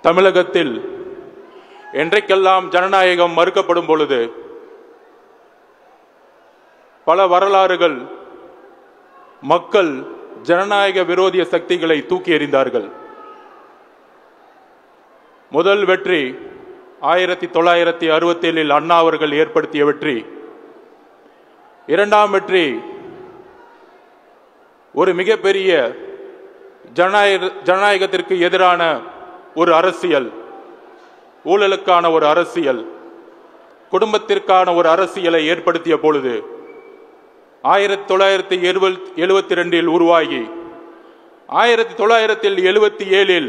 தமிழகத்தில் என்றைக்கெல்லாம் ஜனநாயகம் மறுக்கப்படும் பொழுது பல வரலாறுகள் மக்கள் ஜனநாயக விரோதிய சக்திகளை தூக்கி எறிந்தார்கள். முதல் வெற்றி 1967 அண்ணா அவர்கள் ஏற்படுத்திய வெற்றி. இரண்டாம் வெற்றி ஒரு மிகப்பெரிய ஜனநாயகத்திற்கு எதிரான ஒரு அரசியல், ஊழலுக்கான ஒரு அரசியல், குடும்பத்திற்கான ஒரு அரசியலை ஏற்படுத்திய பொழுது 1972 உருவாகி 1977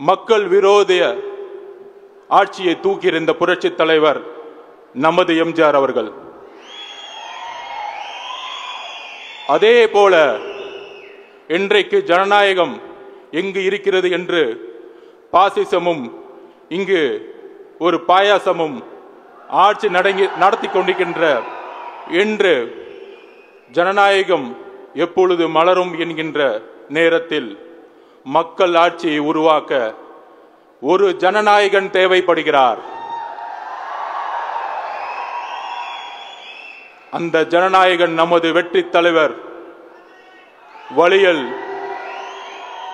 மக்கள் விரோத ஆட்சியை தூக்கியிருந்த புரட்சி தலைவர் நமது எம்ஜிஆர் அவர்கள். அதே போல இன்றைக்கு ஜனநாயகம் எங்கு இருக்கிறது என்று பாசிசமும் இங்கு ஒரு பாயாசமும் ஆட்சி நடத்தி கொண்டிருக்கின்ற என்று ஜனநாயகம் எப்பொழுது மலரும் என்கின்ற நேரத்தில் மக்கள் ஆட்சியை உருவாக்க ஒரு ஜனநாயகன் தேவைப்படுகிறார். அந்த ஜனநாயகன் நமது வெற்றி தலைவர் வழியில்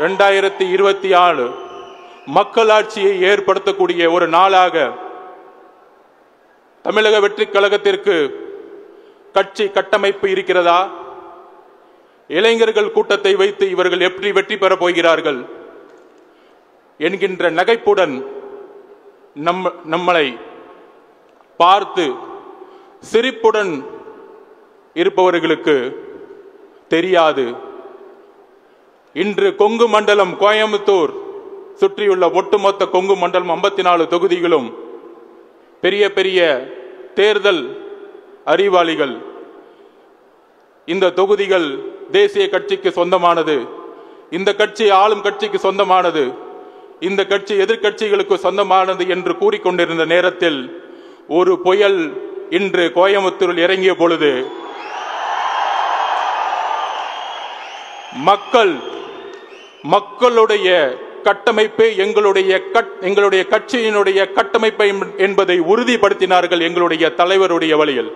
2024 மக்களாட்சியை ஏற்படுத்தக்கூடிய ஒரு நாளாக தமிழக வெற்றி கழகத்திற்கு கட்சி கட்டமைப்பு இருக்கிறதா? இளைஞர்கள் கூட்டத்தை வைத்து இவர்கள் எப்படி வெற்றி பெறப் போகிறார்கள் என்கின்ற நகைப்புடன் நம்மளை பார்த்து சிரிப்புடன் இருப்பவர்களுக்கு தெரியாது. இன்று கொங்கு மண்டலம், கோயம்புத்தூர் சுற்றியுள்ள ஒட்டுமொத்த கொங்கு மண்டலம் 54 தொகுதிகளும் பெரிய பெரிய தேர்தல் அறிவாளிகள். இந்த தொகுதிகள் தேசிய கட்சிக்கு சொந்தமானது, இந்த கட்சி ஆளும் கட்சிக்கு சொந்தமானது, இந்த கட்சி எதிர்கட்சிகளுக்கு சொந்தமானது என்று கூறிக்கொண்டிருந்த நேரத்தில் ஒரு புயல் இன்று கோயம்புத்தூரில் இறங்கிய பொழுது மக்களுடைய கட்டமைப்பே எங்களுடைய கட்சியினுடைய கட்டமைப்பை என்பதை உறுதிப்படுத்தினார்கள் எங்களுடைய தலைவருடைய வழியில்.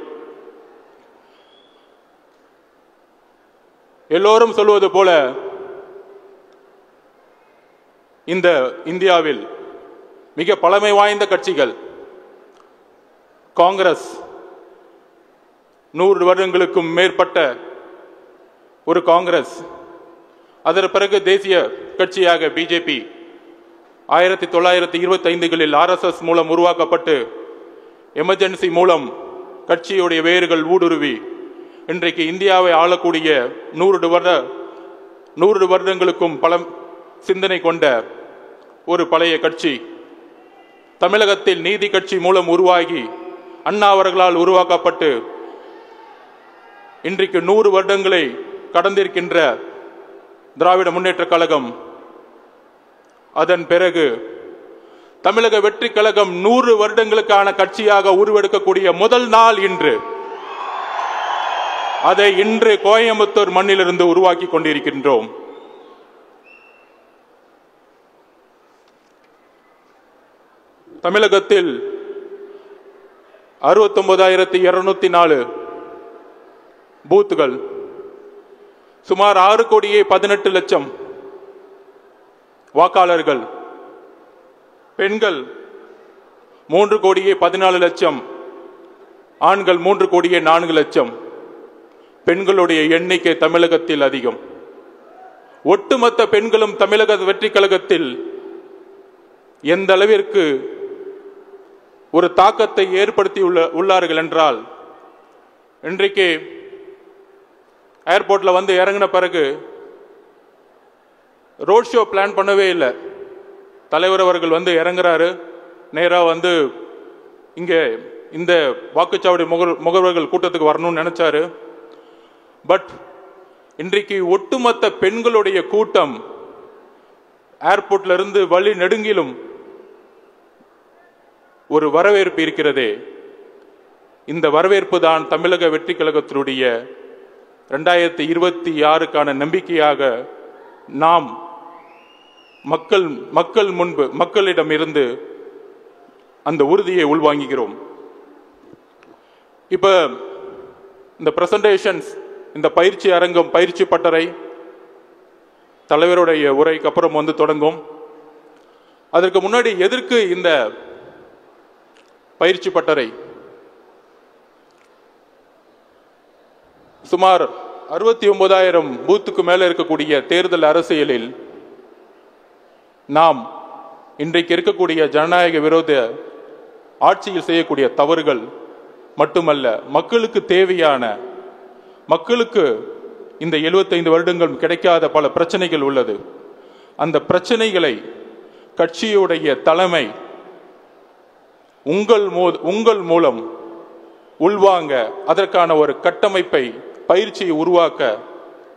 எல்லோரும் சொல்வது போல இந்த இந்தியாவில் மிக பழமை வாய்ந்த கட்சிகள் காங்கிரஸ், 100 வருடங்களுக்கும் மேற்பட்ட ஒரு காங்கிரஸ். அதற்கு பிறகு தேசிய கட்சியாக பிஜேபி 1925களில் RSS மூலம் உருவாக்கப்பட்டு எமர்ஜென்சி மூலம் கட்சியுடைய வேர்கள் ஊடுருவி இன்றைக்கு இந்தியாவை ஆளக்கூடிய 100 வருடங்களுக்கும் பல சிந்தனை கொண்ட ஒரு பழைய கட்சி. தமிழகத்தில் நீதி கட்சி மூலம் உருவாகி அண்ணா அவர்களால் உருவாக்கப்பட்டு இன்றைக்கு 100 வருடங்களை கடந்திருக்கின்ற திராவிட முன்னேற்ற கழகம். அதன் பிறகு தமிழக வெற்றி கழகம் 100 வருடங்களுக்கான கட்சியாக உருவெடுக்கக்கூடிய முதல் நாள் இன்று. அதை இன்று கோயம்புத்தூர் மண்ணிலிருந்து உருவாக்கி கொண்டிருக்கின்றோம். தமிழகத்தில் 69,204 பூத்துகள், சுமார் 6,18,00,000 வாக்காளர்கள், பெண்கள் 3,14,00,000, ஆண்கள் 3,04,00,000. பெண்களுடைய எண்ணிக்கை தமிழகத்தில் அதிகம். ஒட்டுமொத்த பெண்களும் தமிழக வெற்றி கழகத்தில் எந்த அளவிற்கு ஒரு தாக்கத்தை ஏற்படுத்தி உள்ளார்கள் என்றால், இன்றைக்கு ஏர்போர்ட்ல வந்து இறங்கின பிறகு ரோட் ஷோ பிளான் பண்ணவே இல்லை. தலைவர் அவர்கள் வந்து இறங்குறாரு, நேரா வந்து இங்க இந்த வாக்குச்சாவடி முகவர்கள் கூட்டத்துக்கு வரணும்னு நினைச்சாரு. பட் இன்றைக்கு ஒட்டுமொத்த பெண்களுடைய கூட்டம் ஏர்போர்ட்ல இருந்து வழி நெடுங்கிலும் ஒரு வரவேற்பு இருக்கிறதே. இந்த வரவேற்பு தான் தமிழக வெற்றி கழகத்தினுடைய 2026க்கான நம்பிக்கையாக நாம் மக்கள் முன்பு மக்களிடம் இருந்து அந்த உறுதியை உள்வாங்குகிறோம். இப்ப இந்த பிரசன்டேஷன்ஸ், இந்த பயிற்சி அரங்கம், பயிற்சி பட்டறை தலைவருடைய உரைக்கு அப்புறம் தொடங்கும். அதற்கு முன்னாடி எதற்கு இந்த பயிற்சி பட்டறை? சுமார் 69,000 பூத்துக்கு மேல இருக்கக்கூடிய தேர்தல் அரசியலில் நாம் இன்றைக்கு இருக்கக்கூடிய ஜனநாயக விரோத ஆட்சியில் செய்யக்கூடிய தவறுகள் மட்டுமல்ல, மக்களுக்கு தேவையான, மக்களுக்கு இந்த 75 வருடங்கள் கிடைக்காத பல பிரச்சனைகள் உள்ளது. அந்த பிரச்சனைகளை கட்சியுடைய தலைமை உங்கள் மூலம் உள்வாங்க, அதற்கான ஒரு கட்டமைப்பை, பயிற்சியை உருவாக்க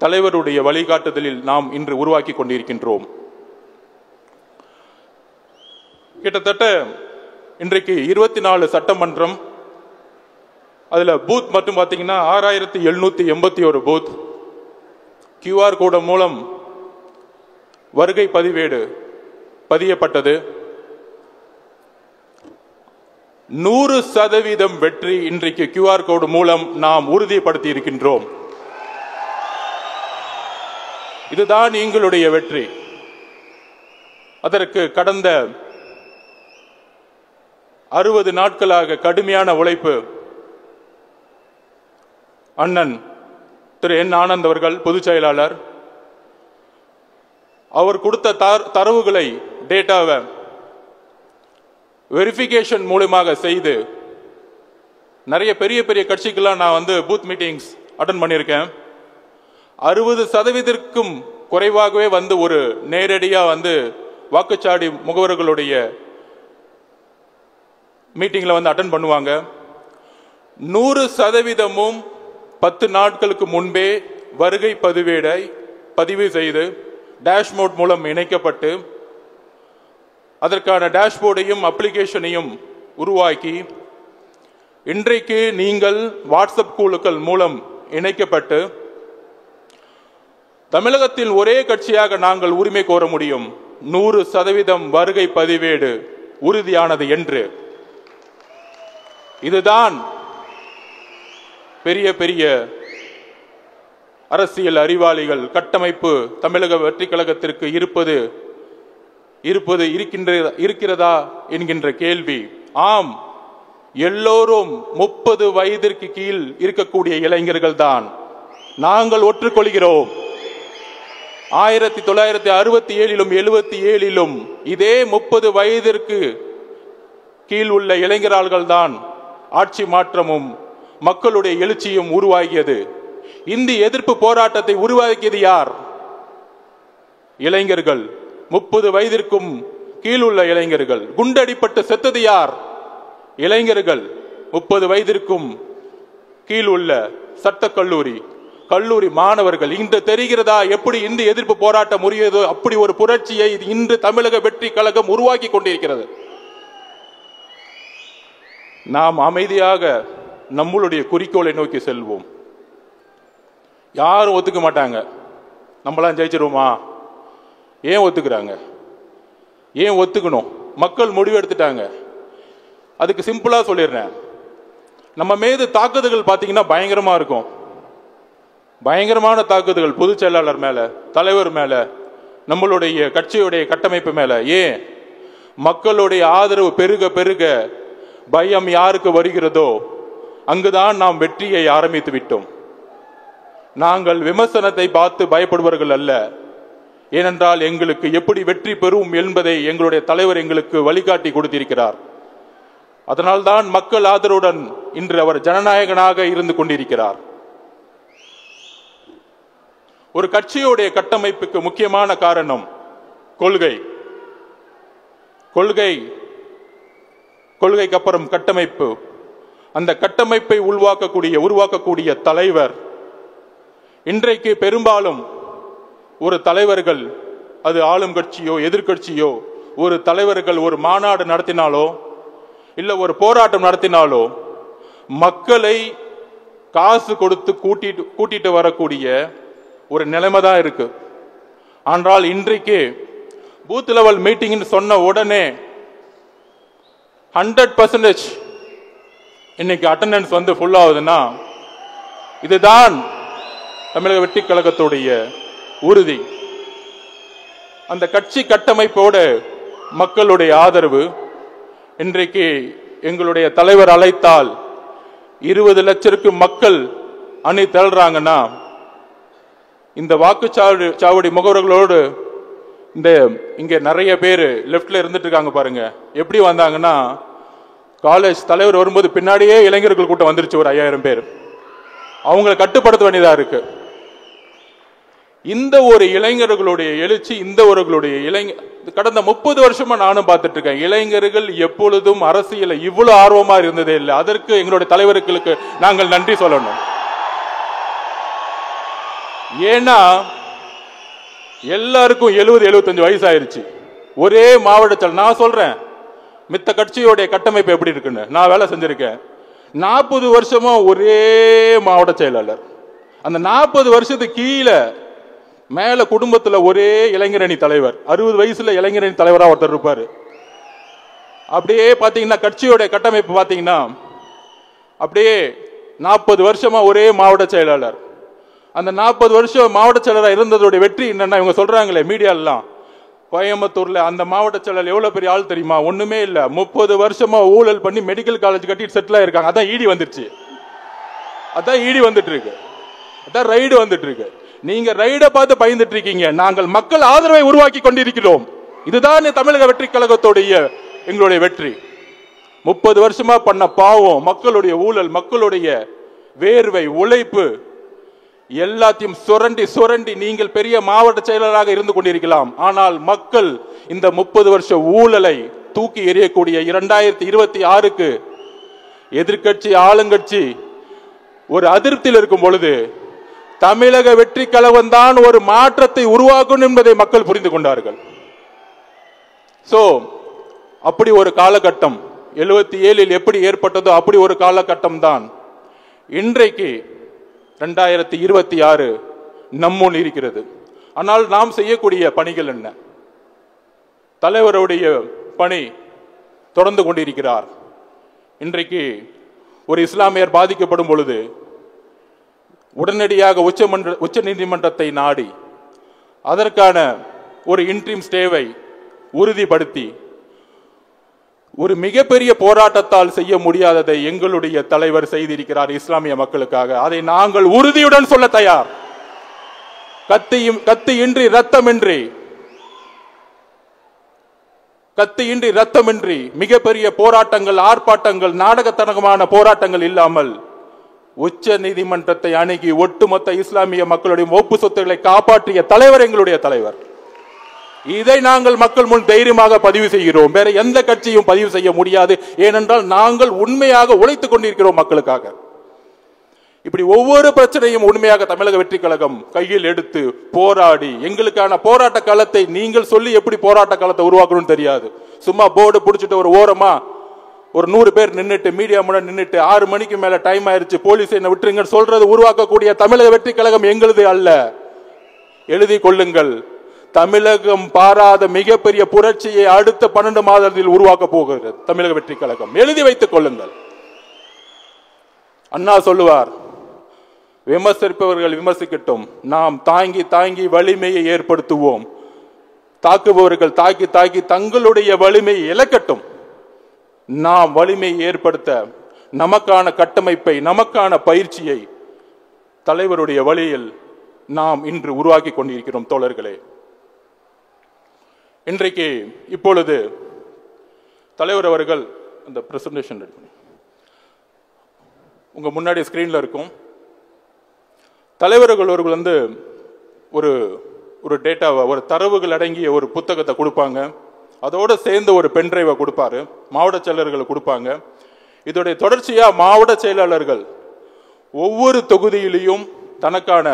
தலைவருடைய வழிகாட்டுதலில் நாம் இன்று உருவாக்கி கொண்டிருக்கின்றோம். கிட்டத்தட்ட இன்றைக்கு 24 சட்டமன்றம், அதுல பூத் மட்டும் பார்த்தீங்கன்னா 6781 பூத். QR கோடு மூலம் வருகை பதிவேடு பதியப்பட்டது. 100% வெற்றி இன்றைக்கு QR கோடு மூலம் நாம் உறுதிப்படுத்தி இருக்கின்றோம். இதுதான் எங்களுடைய வெற்றி. அதற்கு கடந்த 60 நாட்களாக கடுமையான உழைப்பு அண்ணன் திரு என் ஆனந்த் அவர்கள், பொதுச் செயலாளர், அவர் கொடுத்த தரவுகளை, டேட்டாவை வெரிஃபிகேஷன் மூலமாக செய்து, நிறைய பெரிய பெரிய கட்சிக்கெல்லாம் நான் பூத் மீட்டிங்ஸ் அட்டன் பண்ணியிருக்கேன். 60%க்கும் குறைவாகவே ஒரு நேரடியாக வாக்குச்சாவடி முகவர்களுடைய மீட்டிங்ல அட்டன் பண்ணுவாங்க. 100%ம் 10 நாட்களுக்கு முன்பே வருகை பதிவேடை பதிவு செய்து டேஷ்போர்ட் மூலம் இணைக்கப்பட்டு, அதற்கான டேஷ்போர்டையும் அப்ளிகேஷனையும் உருவாக்கி, இன்றைக்கு நீங்கள் வாட்ஸ்அப் குழுக்கள் மூலம் இணைக்கப்பட்டு, தமிழகத்தில் ஒரே கட்சியாக நாங்கள் உரிமை கோர முடியும். 100% வருகை பதிவேடு உறுதியானது என்று. இதுதான் பெரிய பெரிய அரசியல் அறிவாளிகள் கட்டமைப்பு தமிழக வெற்றி கழகத்திற்கு இருக்கிறதா என்கின்ற கேள்வி. ஆம், எல்லோரும் 30 வயதிற்கு கீழ் இருக்கக்கூடிய இளைஞர்கள் தான். நாங்கள் ஒற்றுக்கொள்கிறோம். 1967லும் 77லும் இதே 30 வயதிற்கு கீழ் உள்ள இளைஞர்கள் தான் ஆட்சி மாற்றமும் மக்களுடைய எழுச்சியும் உருவாகியது. இந்தி எதிர்ப்பு போராட்டத்தை உருவாக்கியது யார்? இளைஞர்கள். 30 வயதிற்கும் கீழ் உள்ள இளைஞர்கள். குண்டடிப்பட்டு செத்தது யார்? இளைஞர்கள். 30 வயதிற்கும் கீழ் உள்ள கல்லூரி மாணவர்கள். இன்று தெரிகிறதா எப்படி இந்தி எதிர்ப்பு போராட்டம் உரியதோ? அப்படி ஒரு புரட்சியை இன்று தமிழக வெற்றி கழகம் உருவாக்கி கொண்டிருக்கிறது. நாம் அமைதியாக நம்மளுடைய குறிக்கோளை நோக்கி செல்வோம். யாரும் ஒத்துக்க மாட்டாங்க. நம்மளாம் ஜெயிச்சிருவோமா? ஏன் ஒத்துக்கிறாங்க? ஏன் ஒத்துக்கணும்? மக்கள் முடிவு எடுத்துட்டாங்க. அதுக்கு சிம்பிளா சொல்லிடுறேன். நம்ம மீது தாக்குதல்கள் பார்த்தீங்கன்னா பயங்கரமா இருக்கும். பயங்கரமான தாக்குதல்கள் பொதுச் செயலாளர் மேல, தலைவர் மேல, நம்மளுடைய கட்சியுடைய கட்டமைப்பு மேல. ஏன்? மக்களுடைய ஆதரவு பெருக பெருக பயம் யாருக்கு வருகிறதோ அங்குதான் நாம் வெற்றியை ஆரம்பித்து விட்டோம். நாங்கள் விமர்சனத்தை பார்த்து பயப்படுவர்கள் அல்ல. ஏனென்றால் எங்களுக்கு எப்படி வெற்றி பெறும் என்பதை எங்களுடைய தலைவர் எங்களுக்கு வழிகாட்டி கொடுத்திருக்கிறார். அதனால்தான் மக்கள் ஆதரவுடன் இன்று அவர் ஜனநாயகனாக இருந்து கொண்டிருக்கிறார். ஒரு கட்சியுடைய கட்டமைப்புக்கு முக்கியமான காரணம் கொள்கைக்கு அப்புறம் கட்டமைப்பு. அந்த கட்டமைப்பை உருவாக்கக்கூடிய தலைவர். இன்றைக்கு பெரும்பாலும் ஒரு தலைவர்கள், அது ஆளும் கட்சியோ எதிர்கட்சியோ, ஒரு தலைவர்கள் ஒரு மாநாடு நடத்தினாலோ இல்ல ஒரு போராட்டம் நடத்தினாலோ மக்களை காசு கொடுத்து கூட்டிட்டு வரக்கூடிய ஒரு நிலைமை தான் இருக்கு. ஆனால் இன்றைக்கு பூத் லெவல் மீட்டிங் சொன்ன உடனே 100% இன்னைக்கு அட்டெண்டன்ஸ் வந்து ஃபுல் ஆகுதுன்னா இதுதான் தமிழக வெற்றி கழகத்துடைய உறுதி. அந்த கட்சி கட்டமைப்போட மக்களுடைய ஆதரவு. இன்றைக்கு எங்களுடைய தலைவர் அழைத்தால் 20 லட்சத்துக்கு மக்கள் அணி திரள்றாங்கன்னா இந்த வாக்குச்சாவடி முகவர்களோடு இங்க நிறைய பேர் லெப்ட்ல இருந்துட்டு இருக்காங்க பாருங்க. எப்படி வந்தாங்கன்னா காலேஜ் தலைவர் வரும்போது பின்னாடியே இளைஞர்கள் கூட்டம் வந்துருச்சு, ஒரு 5000 பேர். அவங்களை கட்டுப்படுத்த வேண்டியதா இருக்கு. இந்த ஒரு இளைஞர்களுடைய எழுச்சி, இந்த ஒருவர்களுடைய கடந்த 30 வருஷமா நானும் பார்த்துட்டு இருக்கேன். இளைஞர்கள் எப்பொழுதும் அரசியல இவ்வளவு ஆர்வமா இருந்ததே இல்லை. அதற்கு எங்களுடைய தலைவர்களுக்கு நாங்கள் நன்றி சொல்லணும். ஏன்னா எல்லாருக்கும் 70-75 வயசு ஆயிருச்சு. ஒரே மாவட்ட நான் சொல்றேன், மித்த கட்சியோடைய கட்டமைப்பு எப்படி இருக்குன்னு நான் வேலை செஞ்சிருக்கேன். 40 வருஷமா ஒரே மாவட்ட செயலாளர். அந்த 40 வருஷத்துக்கு கீழே மேல குடும்பத்துல ஒரே இளைஞரணி தலைவர், 60 வயசுல இளைஞரணி தலைவரா ஒருத்தர் இருப்பாரு. அப்படியே பாத்தீங்கன்னா கட்சியோட கட்டமைப்பு பாத்தீங்கன்னா அப்படியே 40 வருஷமா ஒரே மாவட்ட செயலாளர். அந்த 40 வருஷம் மாவட்ட செயலராக இருந்ததோடைய வெற்றி என்னன்னா, இவங்க சொல்றாங்களே மீடியாலாம், கோயம்புத்தூர்ல அந்த மாவட்ட செயலர் எவ்வளவு பெரிய ஆள் தெரியுமா? ஒண்ணுமே இல்ல, 30 வருஷமா ஊழல் பண்ணி மெடிக்கல் காலேஜ் கட்டி செட்டில் ஆயிருக்காங்க. அதான் ஈடி வந்துருச்சு, அதான் ஈடி வந்துட்டு இருக்கு, அதான் ரைடு வந்துட்டு இருக்கு. நீங்க ரைட பார்த்து பயந்துட்டு இருக்கீங்க. நாங்கள் மக்கள் ஆதரவை உருவாக்கி கொண்டிருக்கிறோம். இதுதான் தமிழக வெற்றி கழகத்துடைய எங்களுடைய வெற்றி. 30 வருஷமா பண்ண பாவம், மக்களுடைய ஊழல், மக்களுடைய வேர்வை, உழைப்பு எல்லாத்தையும் சுரண்டி நீங்கள் பெரிய மாவட்ட செயலராக இருந்து கொண்டிருக்கலாம். ஆனால் மக்கள் இந்த 30 வருஷ ஊழலை தூக்கி எறியக்கூடிய 2026க்கு எதிர்கட்சி ஆளுங்கட்சி ஒரு அதிருப்தியில் இருக்கும் பொழுது தமிழக வெற்றி கழகம் தான் ஒரு மாற்றத்தை உருவாக்கும் என்பதை மக்கள் புரிந்து கொண்டார்கள். சோ அப்படி ஒரு காலகட்டம் 77 எப்படி ஏற்பட்டதோ அப்படி ஒரு காலகட்டம் தான் இன்றைக்கு 2026 நம்முன் இருக்கிறது. ஆனால் நாம் செய்யக்கூடிய பணிகள் என்ன? தலைவருடைய பணி தொடர்ந்து கொண்டிருக்கிறார். இன்றைக்கு ஒரு இஸ்லாமியர் பாதிக்கப்படும் பொழுது உடனடியாக உச்ச நீதிமன்றத்தை நாடி அதற்கான ஒரு இன்ட்ரீம் ஸ்டேவை உறுதிப்படுத்தி ஒரு மிகப்பெரிய போராட்டத்தால் செய்ய முடியாததை எங்களுடைய தலைவர் செய்திருக்கிறார் இஸ்லாமிய மக்களுக்காக. அதை நாங்கள் உறுதியுடன் சொல்ல தயார். கத்தியின்றி ரத்தமின்றி மிகப்பெரிய போராட்டங்கள், ஆர்ப்பாட்டங்கள், நாடகத்தனமான போராட்டங்கள் இல்லாமல் உச்ச நீதிமன்றத்தை அணுகி ஒட்டுமொத்த இஸ்லாமிய மக்களுடைய ஒப்பு சொத்துக்களை காப்பாற்றிய தலைவர் எங்களுடைய தலைவர். இதை நாங்கள் மக்கள் முன் தைரியமாக பதிவு செய்கிறோம். வேற எந்த கட்சியும் பதிவு செய்ய முடியாது. ஏனென்றால் நாங்கள் உண்மையாக உழைத்துக் கொண்டிருக்கிறோம் மக்களுக்காக. இப்படி ஒவ்வொரு பிரச்சனையும் உண்மையாக தமிழக வெற்றி கழகம் கையில் எடுத்து போராடி எங்களுக்கான போராட்ட காலத்தை நீங்கள் சொல்லி எப்படி போராட்ட காலத்தை உருவாக்கணும்னு தெரியாது. சும்மா போர்டு பிடிச்சிட்டு ஒரு ஓரமா ஒரு 100 பேர் நின்றுட்டு மீடியா முன்னாடி நின்றுட்டு 6 மணிக்கு மேல டைம் ஆயிருச்சு போலீஸ் என்ன விட்டுருங்க சொல்றது உருவாக்கக்கூடிய தமிழக வெற்றி கழகம் எங்களுது அல்ல. எழுதி கொள்ளுங்கள். தமிழகம் பாராத மிகப்பெரிய புரட்சியை அடுத்த 12 மாதத்தில் உருவாக்க போகிறது தமிழக வெற்றி கழகம். எழுதி வைத்துக் கொள்ளுங்கள். அண்ணா சொல்லுவார், விமர்சிப்பவர்கள் விமர்சிக்கட்டும், நாம் தாங்கி தாங்கி வலிமையை ஏற்படுத்துவோம். தாக்குபவர்கள் தாக்கி தாக்கி தங்களுடைய வலிமையை இழக்கட்டும். நாம் வலிமையை ஏற்படுத்த நமக்கான கட்டமைப்பை, நமக்கான பயிற்சியை தலைவருடைய வழியில் நாம் இன்று உருவாக்கி கொண்டிருக்கிறோம் தோழர்களே. இன்றைக்கு இப்பொழுது தலைவர் அவர்கள் அந்த பிரசன்டேஷன் உங்க முன்னாடி ஸ்கிரீன்ல இருக்கும். தலைவர்கள் அவர்கள் ஒரு டேட்டாவை, ஒரு தரவுகள் அடங்கிய ஒரு புத்தகத்தை கொடுப்பாங்க. அதோட சேர்ந்து ஒரு பென்டிரைவை கொடுப்பாரு, மாவட்ட செயலர்கள் கொடுப்பாங்க. இதோடைய தொடர்ச்சியா மாவட்ட செயலாளர்கள் ஒவ்வொரு தொகுதியிலையும் தனக்கான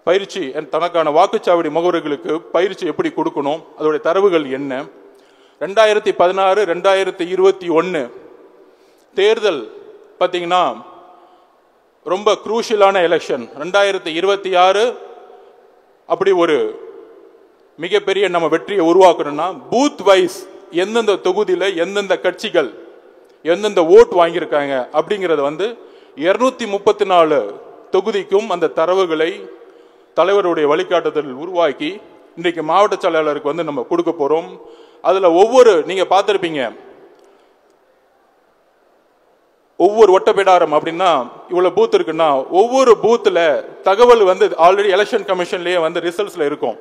பயிற்சி, தனக்கான வாக்குச்சாவடி முகவர்களுக்கு பயிற்சி எப்படி கொடுக்கணும், அதோடைய தரவுகள் என்ன. 2016 2021 தேர்தல் பார்த்தீங்கன்னா ரொம்ப குரூஷியலான எலெக்ஷன். 2026 அப்படி ஒரு மிகப்பெரிய நம்ம வெற்றியை உருவாக்கணும்னா பூத் வைஸ் எந்தெந்த தொகுதியில் எந்தெந்த கட்சிகள் எந்தெந்த ஓட் வாங்கியிருக்காங்க அப்படிங்கிறத வந்து 234 தொகுதிக்கும் அந்த தரவுகளை தலைவருடைய வழிகாட்டுதல் உருவாக்கி இன்றைக்கு மாவட்ட செயலாளருக்கு வந்து நம்ம கொடுக்க போறோம். அதுல நீங்க பார்த்திருப்பீங்க, ஒவ்வொரு ஒட்டப்பிடாரம் அப்படின்னா இவ்வளவு பூத் இருக்குன்னா ஒவ்வொரு பூத்துல தகவல் வந்து ஆல்ரெடி எலெக்ஷன் கமிஷன்லயே வந்து ரிசல்ட்ஸ்ல இருக்கும்.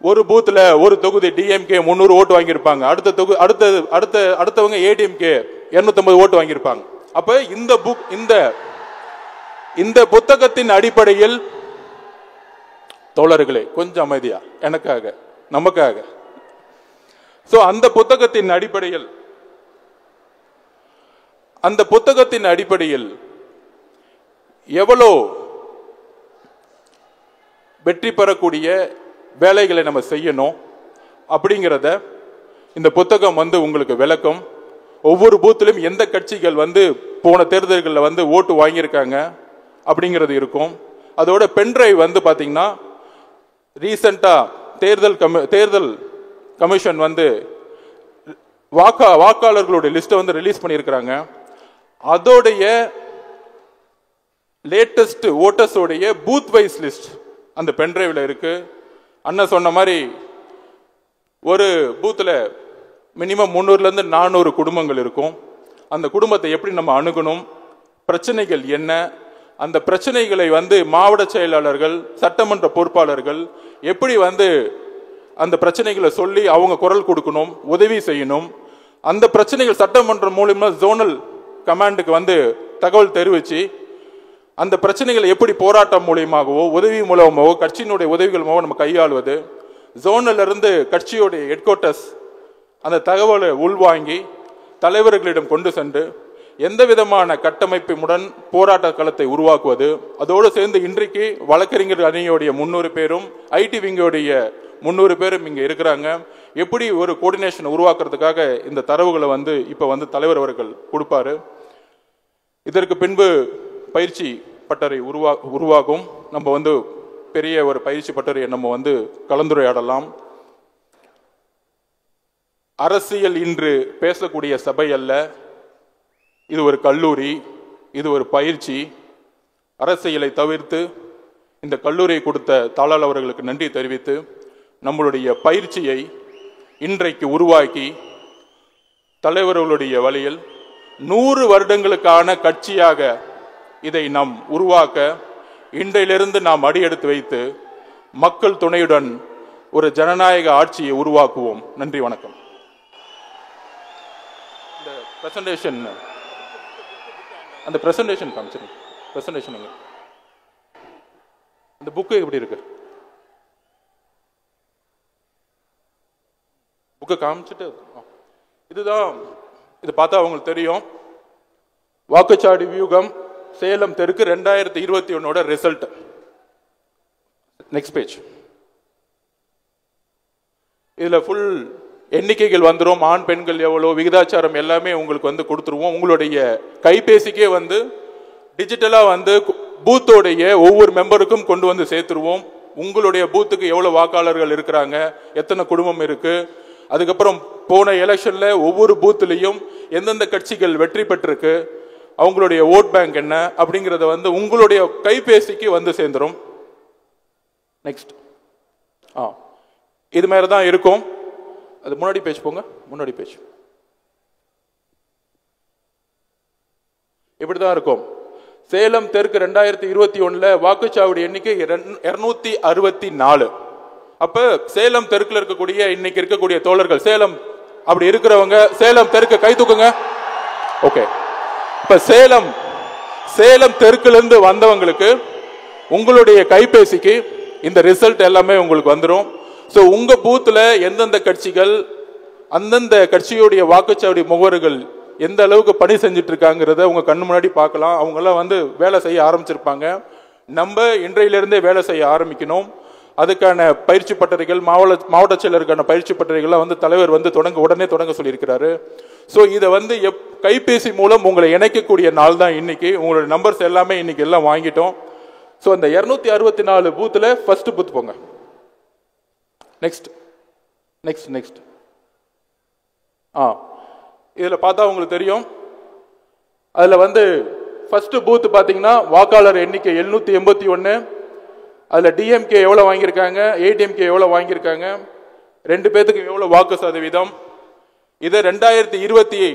ஒரு பூத்துல ஒரு தொகுதி டிஎம்கே 300 ஓட்டு வாங்கியிருப்பாங்க, அடுத்தவங்க ஏடிஎம்கே 250 ஓட்டு வாங்கியிருப்பாங்க. அப்ப இந்த புத்தகத்தின் அடிப்படையில் தோழர்களே கொஞ்சம் அமைதியா எனக்காக நமக்காக அந்த புத்தகத்தின் அடிப்படையில் எவ்வளோ வெற்றி பெறக்கூடிய வேலைகளை நம்ம செய்யணும் அப்படிங்கிறத இந்த புத்தகம் வந்து உங்களுக்கு விளக்கம். ஒவ்வொரு பூத்திலும் எந்த கட்சிகள் வந்து போன தேர்தல்களில் வந்து ஓட்டு வாங்கியிருக்காங்க அப்படிங்கிறது இருக்கும். அதோட பென்ட்ரைவ் வந்து பார்த்தீங்கன்னா ரீசெண்டா தேர்தல் கமிஷன் வந்து வாக்காளர்களுடைய லிஸ்ட்டை வந்து ரிலீஸ் பண்ணியிருக்கிறாங்க. அதோடைய லேட்டஸ்ட் ஓட்டர்ஸோடைய பூத் வைஸ் லிஸ்ட் அந்த பென்ட்ரைவ்ல இருக்கு. அண்ணா சொன்ன மாதிரி ஒரு பூத்துல மினிமம் 300 - 400 குடும்பங்கள் இருக்கும். அந்த குடும்பத்தை எப்படி நம்ம அணுகணும், பிரச்சனைகள் என்ன, அந்த பிரச்சனைகளை வந்து மாவட்ட செயலாளர்கள் சட்டமன்ற பொறுப்பாளர்கள் எப்படி வந்து அந்த பிரச்சனைகளை சொல்லி அவங்க குரல் கொடுக்கணும், உதவி செய்யணும். அந்த பிரச்சனைகள் சட்டமன்றம் மூலமா ஜோனல் கமாண்டுக்கு வந்து தகவல் தெரிவிச்சு அந்த பிரச்சனைகளை எப்படி போராட்டம் மூலியமாகவோ உதவி மூலமாகவோ கட்சியினுடைய உதவிகள் மூலம் நம்ம கையாளுவது, ஜோனில் இருந்து கட்சியுடைய ஹெட் குவார்ட்டர்ஸ் அந்த தகவலை உள்வாங்கி தலைவர்களிடம் கொண்டு சென்று எந்த விதமான கட்டமைப்புடன் போராட்ட களத்தை உருவாக்குவது. அதோடு சேர்ந்து இன்றைக்கு வழக்கறிஞர் அணியோடைய 300 பேரும் ஐடி விங்கோடைய 300 பேரும் இங்க இருக்கிறாங்க. எப்படி ஒரு கோஆர்டினேஷன் உருவாக்குறதுக்காக இந்த தரவுகளை வந்து இப்ப வந்து தலைவர் அவர்கள் கொடுப்பாரு. இதற்கு பின்பு பயிற்சி பட்டறை உருவாகும். நம்ம வந்து பெரிய ஒரு பயிற்சி பட்டறையை நம்ம வந்து கலந்துரையாடலாம். அரசியல் இன்று பேசக்கூடிய சபை அல்ல, இது ஒரு கல்லூரி, இது ஒரு பயிற்சி. அரசியலை தவிர்த்து இந்த கல்லூரியை கொடுத்த தாளாளர் அவர்களுக்கு நன்றி தெரிவித்து நம்மளுடைய பயிற்சியை இன்றைக்கு உருவாக்கி தலைவர்களுடைய வழியில் 100 வருடங்களுக்கான கட்சியாக இதை நாம் உருவாக்க இன்றையிலிருந்து நாம் அடியெடுத்து வைத்து மக்கள் துணையுடன் ஒரு ஜனநாயக ஆட்சியை உருவாக்குவோம். நன்றி, வணக்கம். இந்த பிரசன்டேஷன் அந்த பிரசன்டேஷன் காமிச்சிருங்க. பிரசன்டேஷன் இந்த புக்கு எப்படி இருக்கு? புக்கை காமிச்சிட்டு இதுதான். இது பார்த்தா அவங்களுக்கு தெரியும். வாக்குச்சாவடி வியூகம் சேலம் தெற்கு 2021 ரிசல்ட். Next page. இதுல ஃபுல் எண்ணிக்கைகள் வந்துடும். ஆண் பெண்கள் எவ்வளோ, விகிதாச்சாரம் எல்லாமே உங்களுக்கு வந்து கொடுத்துருவோம். உங்களுடைய கைபேசிக்கே வந்து டிஜிட்டலா வந்து பூத்தோடைய ஒவ்வொரு மெம்பருக்கும் கொண்டு வந்து சேர்த்துருவோம். உங்களுடைய பூத்துக்கு எவ்வளவு வாக்காளர்கள் இருக்கிறாங்க, எத்தனை குடும்பம் இருக்கு, அதுக்கப்புறம் போன எலெக்ஷன்ல ஒவ்வொரு பூத்துலையும் எந்தெந்த கட்சிகள் வெற்றி பெற்றிருக்கு, அவங்களுடைய ஓட் பேங்க் என்ன அப்படிங்கறத வந்து உங்களுடைய கைபேசிக்கு வந்து சேர்ந்துரும். நெக்ஸ்ட். இது மாதிரி தான் இருக்கும். அது முன்னாடி பேஜ் போங்க. முன்னாடி பேஜ் இப்படிதான் இருக்கும். சேலம் தெற்கு 2021 வாக்குச்சாவடி எண்ணிக்கை 264. அப்ப சேலம் தெற்குல இருக்கக்கூடிய இன்னைக்கு இருக்கக்கூடிய தோழர்கள், சேலம் அப்படி இருக்கிறவங்க சேலம் தெற்கு கை தூக்குங்க. ஓகே. இப்ப சேலம் தெற்குல இருந்து வந்தவங்களுக்கு உங்களுடைய கைபேசிக்கு இந்த ரிசல்ட் எல்லாமே உங்களுக்கு வந்துடும். சோ உங்க பூத்துல எந்தெந்த கட்சிகள் அந்தந்த கட்சியுடைய வாக்குச்சாவடி முகவர்கள் எந்த அளவுக்கு பணி செஞ்சுட்டு இருக்காங்கிறத உங்க கண்ணு முன்னாடி பார்க்கலாம். அவங்க எல்லாம் வந்து வேலை செய்ய ஆரம்பிச்சிருப்பாங்க. நம்ம இன்றையிலிருந்தே வேலை செய்ய ஆரம்பிக்கணும். அதுக்கான பயிற்சி பட்டறைகள் மாவட்ட செயலருக்கான பயிற்சி பட்டறைகள்லாம் வந்து தலைவர் வந்து உடனே தொடங்க சொல்லியிருக்கிறாரு. ஸோ இதை வந்து கைபேசி மூலம் உங்களை இணைக்கக்கூடிய நாள் தான் இன்னைக்கு. உங்களுடைய நம்பர்ஸ் எல்லாமே இன்னைக்கு எல்லாம் வாங்கிட்டோம். ஸோ அந்த 264 பூத்துல ஃபர்ஸ்ட் பூத் போங்க. நெக்ஸ்ட் நெக்ஸ்ட் நெக்ஸ்ட் இதில் பார்த்தா உங்களுக்கு தெரியும். அதில் வந்து ஃபர்ஸ்ட் பூத் பார்த்தீங்கன்னா வாக்காளர் எண்ணிக்கை 781. அதில் டிஎம்கே எவ்வளோ வாங்கியிருக்காங்க, ஏடிஎம்கே எவ்வளோ வாங்கியிருக்காங்க, 2 பேத்துக்கு எவ்வளோ வாக்கு சதவீதம். இதை 2026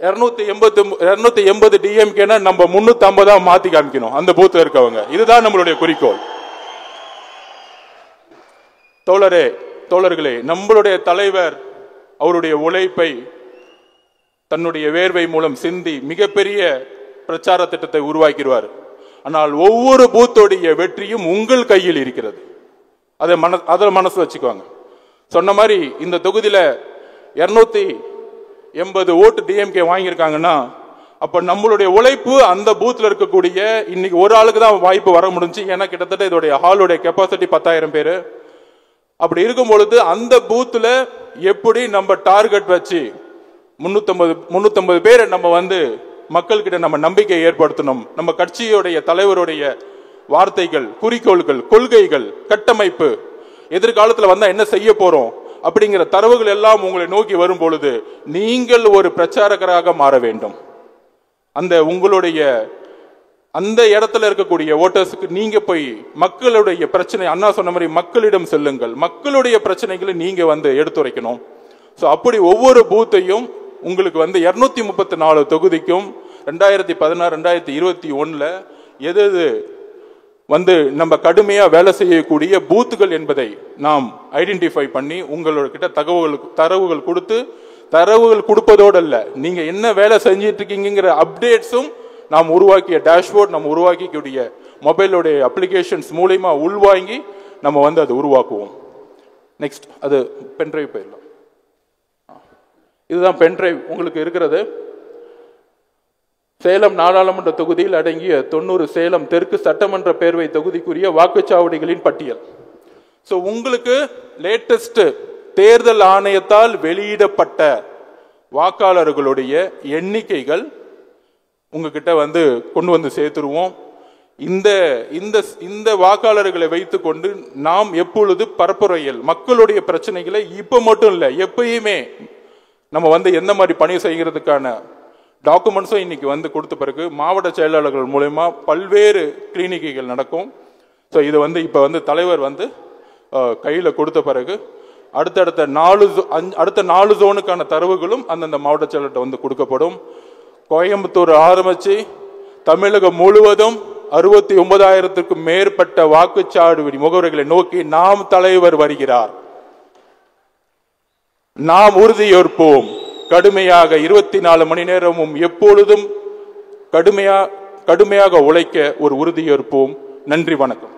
280 டிஎம்கேனா நம்ம 350 மாத்தி காமிக்கணும் அந்த பூத்துல இருக்கவங்க. இதுதான் நம்மளுடைய குறிக்கோள். தோழர்களே, நம்மளுடைய தலைவர் அவருடைய உழைப்பை தன்னுடைய வேர்வை மூலம் சிந்தி மிகப்பெரிய பிரச்சார திட்டத்தை உருவாக்கிடுவார். ஆனால் ஒவ்வொரு பூத்தோடைய வெற்றியும் உங்கள் கையில் இருக்கிறது. அதை மனசு வச்சுக்குவாங்க. சொன்ன மாதிரி இந்த தொகுதியில 280 ஓட்டு டிஎம்கே வாங்கியிருக்காங்கன்னா அப்ப நம்மளுடைய உழைப்பு அந்த பூத்ல இருக்கக்கூடிய இன்னைக்கு ஒரு ஆளுக்கு தான் வாய்ப்பு வர முடிஞ்சு. ஏன்னா கிட்டத்தட்ட இதோடைய ஹாலுடைய கெப்பாசிட்டி 10,000 பேரு. அப்படி இருக்கும் பொழுது அந்த பூத்துல எப்படி நம்ம டார்கெட் வச்சு 350 பேரை நம்ம வந்து மக்கள்கிட்ட நம்ம நம்பிக்கை ஏற்படுத்தணும். நம்ம கட்சியுடைய தலைவருடைய வார்த்தைகள், குறிக்கோள்கள், கொள்கைகள், கட்டமைப்பு, எதிர்காலத்தில் வந்தா என்ன செய்ய போறோம் அப்படிங்கிற தரவுகள் எல்லாம் உங்களை நோக்கி வரும் பொழுது நீங்கள் ஒரு பிரச்சாரகராக மாற வேண்டும். அந்த உங்களுடைய அந்த இடத்துல இருக்கக்கூடிய ஓட்டர்ஸுக்கு நீங்க போய் மக்களுடைய பிரச்சனை, அண்ணா சொன்ன மாதிரி மக்களிடம் செல்லுங்கள், மக்களுடைய பிரச்சனைகளை நீங்க வந்து எடுத்துரைக்கணும். ஸோ அப்படி ஒவ்வொரு பூத்தையும் உங்களுக்கு வந்து 234 தொகுதிக்கும் 2016 2021 எது வந்து நம்ம கடுமையா வேலை செய்யக்கூடிய பூத்துகள் என்பதை நாம் ஐடென்டிஃபை பண்ணி உங்களோட தரவுகள் கொடுப்பதோடு அல்ல, நீங்க என்ன வேலை செஞ்சிட்டு இருக்கீங்கிற அப்டேட்ஸும் நாம் உருவாக்கிய டேஷ்போர்ட், நம்ம உருவாக்கிக்கூடிய மொபைலோடைய அப்ளிகேஷன்ஸ் மூலமா உள்வாங்கி நம்ம வந்து அதை உருவாக்குவோம். நெக்ஸ்ட் அது பென்ட்ரைவ் போயிடலாம். இதுதான் பென்ட்ரைவ் உங்களுக்கு இருக்கிறது. சேலம் நாடாளுமன்ற தொகுதியில் அடங்கிய 90 சேலம் தெற்கு சட்டமன்ற பேரவை தொகுதிக்குரிய வாக்குச்சாவடிகளின் பட்டியல். ஸோ உங்களுக்கு லேட்டஸ்ட் தேர்தல் ஆணையத்தால் வெளியிடப்பட்ட வாக்காளர்களுடைய எண்ணிக்கைகள் உங்ககிட்ட வந்து கொண்டு வந்து சேர்த்துருவோம். இந்த வாக்காளர்களை வைத்துக்கொண்டு நாம் எப்பொழுது பரப்புரையில் மக்களுடைய பிரச்சனைகளை இப்ப மட்டும் இல்லை எப்பயுமே நம்ம வந்து எந்த மாதிரி பணி செய்கிறதுக்கான டாக்குமெண்ட்ஸும் இன்னைக்கு வந்து கொடுத்த பிறகு மாவட்ட செயலாளர்கள் மூலமா பல்வேறு கிளினிக்குகள் நடக்கும். ஸோ இது வந்து இப்போ வந்து தலைவர் வந்து கையில் கொடுத்த பிறகு அடுத்த 4 ஜோனுக்கான தரவுகளும் அந்தந்த மாவட்ட செயலர்கிட்ட வந்து கொடுக்கப்படும். கோயம்புத்தூர் ஆரம்பிச்சு தமிழகம் முழுவதும் 69,000க்கும் மேற்பட்ட வாக்குச்சாவடி முகவர்களை நோக்கி நாம் தலைவர் வருகிறார். நாம் உறுதியேற்போம். கடுமையாக 24 மணி நேரமும் எப்பொழுதும் கடுமையாக உழைக்க ஒரு உறுதியேற்போம். நன்றி, வணக்கம்.